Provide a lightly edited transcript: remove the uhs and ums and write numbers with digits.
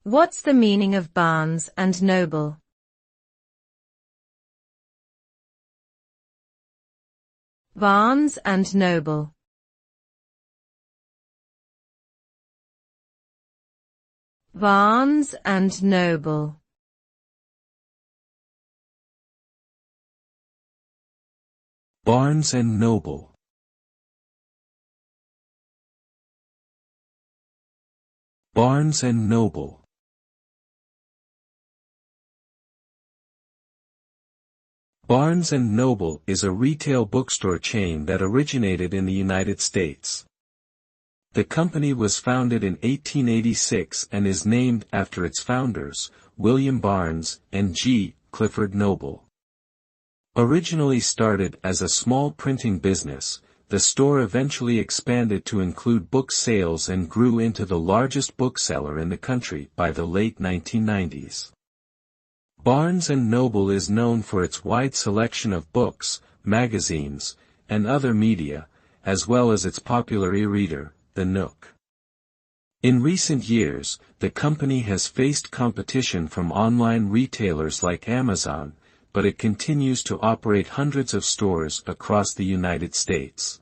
What's the meaning of Barnes and Noble? Barnes and Noble. Barnes and Noble. Barnes and Noble. Barnes and Noble. Barnes and Noble is a retail bookstore chain that originated in the United States. The company was founded in 1886 and is named after its founders, William Barnes and G. Clifford Noble. Originally started as a small printing business, the store eventually expanded to include book sales and grew into the largest bookseller in the country by the late 1990s. Barnes and Noble is known for its wide selection of books, magazines, and other media, as well as its popular e-reader, the Nook. In recent years, the company has faced competition from online retailers like Amazon, but it continues to operate hundreds of stores across the United States.